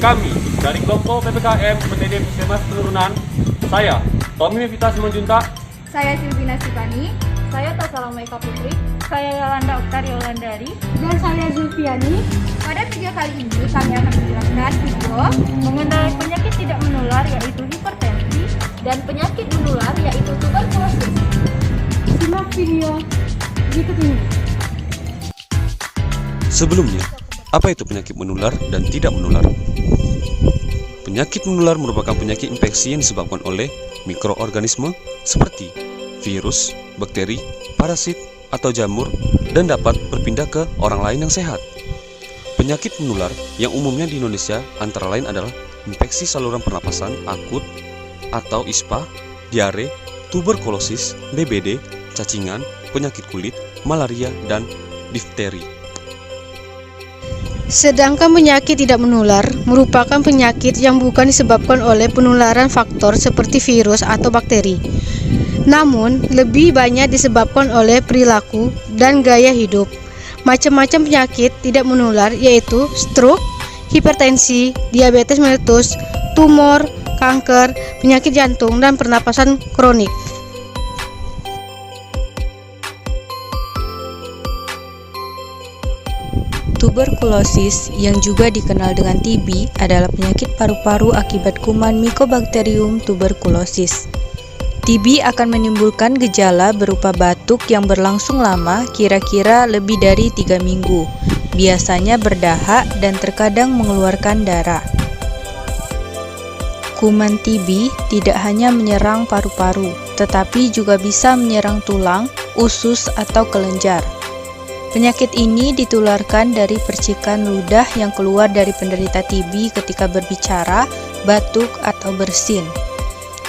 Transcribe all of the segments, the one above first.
Kami dari kelompok PPKM PTD Puskesmas Penurunan, saya Tommy Mevita Simanjuntak, saya Silvina Sipani, saya Tasalama Eka Putri, saya Yolanda Oktari Yolandari, dan saya Zulfiani. Pada video kali ini kami akan menjelaskan video mengenai penyakit tidak menular yaitu hipertensi dan penyakit menular yaitu tuberkulosis. Simak video berikut ini. Sebelumnya, apa itu penyakit menular dan tidak menular? Penyakit menular merupakan penyakit infeksi yang disebabkan oleh mikroorganisme seperti virus, bakteri, parasit, atau jamur dan dapat berpindah ke orang lain yang sehat. Penyakit menular yang umumnya di Indonesia antara lain adalah infeksi saluran pernapasan akut atau ISPA, diare, tuberkulosis, DBD, cacingan, penyakit kulit, malaria, dan difteri. Sedangkan penyakit tidak menular merupakan penyakit yang bukan disebabkan oleh penularan faktor seperti virus atau bakteri, namun lebih banyak disebabkan oleh perilaku dan gaya hidup. Macam-macam penyakit tidak menular yaitu stroke, hipertensi, diabetes melitus, tumor, kanker, penyakit jantung, dan pernapasan kronik. Tuberkulosis, yang juga dikenal dengan TB, adalah penyakit paru-paru akibat kuman Mycobacterium tuberculosis. TB akan menimbulkan gejala berupa batuk yang berlangsung lama, kira-kira lebih dari 3 minggu. Biasanya berdahak dan terkadang mengeluarkan darah. Kuman TB tidak hanya menyerang paru-paru, tetapi juga bisa menyerang tulang, usus, atau kelenjar. Penyakit ini ditularkan dari percikan ludah yang keluar dari penderita TB ketika berbicara, batuk, atau bersin.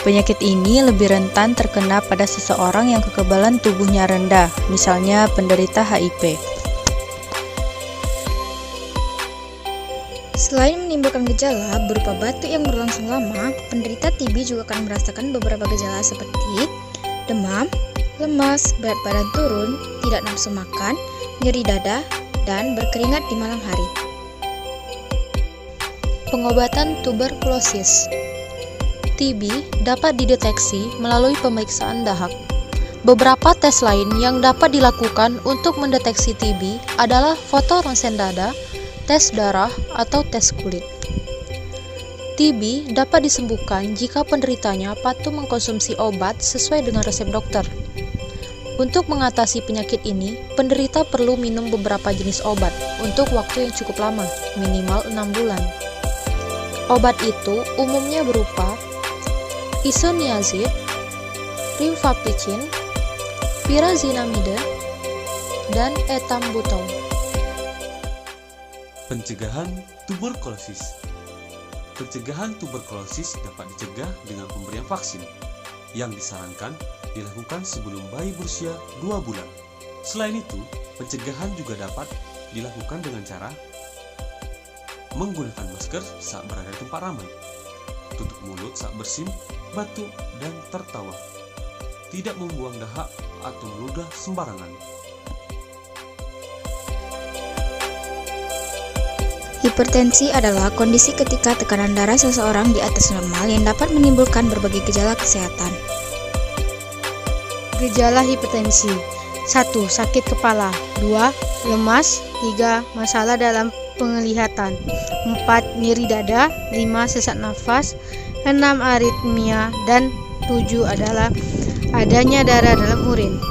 Penyakit ini lebih rentan terkena pada seseorang yang kekebalan tubuhnya rendah, misalnya penderita HIV. Selain menimbulkan gejala berupa batuk yang berlangsung lama, penderita TB juga akan merasakan beberapa gejala seperti demam, lemas, berat badan turun, tidak nafsu makan, nyeri dada, dan berkeringat di malam hari. Pengobatan tuberkulosis. TB dapat dideteksi melalui pemeriksaan dahak. Beberapa tes lain yang dapat dilakukan untuk mendeteksi TB adalah foto ronsen dada, tes darah, atau tes kulit. TB dapat disembuhkan jika penderitanya patuh mengkonsumsi obat sesuai dengan resep dokter. Untuk mengatasi penyakit ini, penderita perlu minum beberapa jenis obat untuk waktu yang cukup lama, minimal 6 bulan. Obat itu umumnya berupa isoniazid, rifampicin, pyrazinamide, dan ethambutol. Pencegahan tuberkulosis. Pencegahan tuberkulosis dapat dicegah dengan pemberian vaksin yang disarankan dilakukan sebelum bayi berusia 2 bulan. Selain itu, pencegahan juga dapat dilakukan dengan cara menggunakan masker saat berada di tempat ramai, tutup mulut saat bersin, batuk, dan tertawa, tidak membuang dahak atau meludah sembarangan. Hipertensi adalah kondisi ketika tekanan darah seseorang di atas normal yang dapat menimbulkan berbagai gejala kesehatan. Gejala hipertensi: 1. Sakit kepala. 2. Lemas. 3. Masalah dalam penglihatan. 4. Nyeri dada. 5. Sesak nafas. 6. Aritmia. Dan 7 adalah adanya darah dalam urin.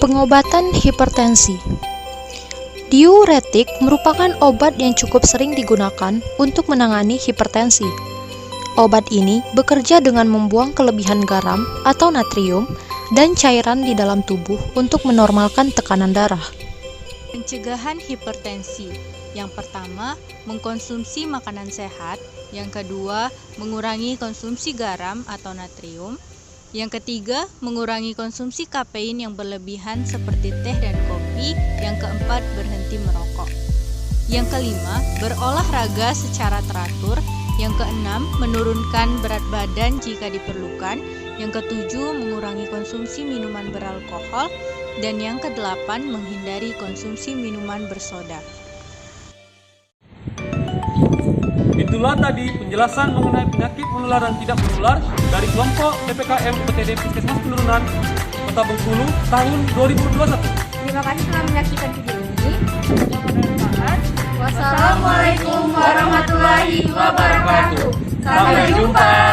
Pengobatan hipertensi. Diuretik merupakan obat yang cukup sering digunakan untuk menangani hipertensi. Obat ini bekerja dengan membuang kelebihan garam atau natrium dan cairan di dalam tubuh untuk menormalkan tekanan darah. Pencegahan hipertensi. Yang pertama, mengkonsumsi makanan sehat. Yang kedua, mengurangi konsumsi garam atau natrium. Yang ketiga, mengurangi konsumsi kafein yang berlebihan seperti teh dan kopi. Yang keempat, berhenti merokok. Yang kelima, berolahraga secara teratur. Yang keenam, menurunkan berat badan jika diperlukan. Yang ketujuh, mengurangi konsumsi minuman beralkohol. Dan yang kedelapan, menghindari konsumsi minuman bersoda. Itulah tadi penjelasan mengenai penyakit menular dan tidak menular dari kelompok PPKM UPTD Puskesmas Penurunan Kota Bengkulu tahun 2021. Terima kasih telah menyaksikan video ini. Semoga bermanfaat. Wassalamualaikum warahmatullahi wabarakatuh. Sampai jumpa.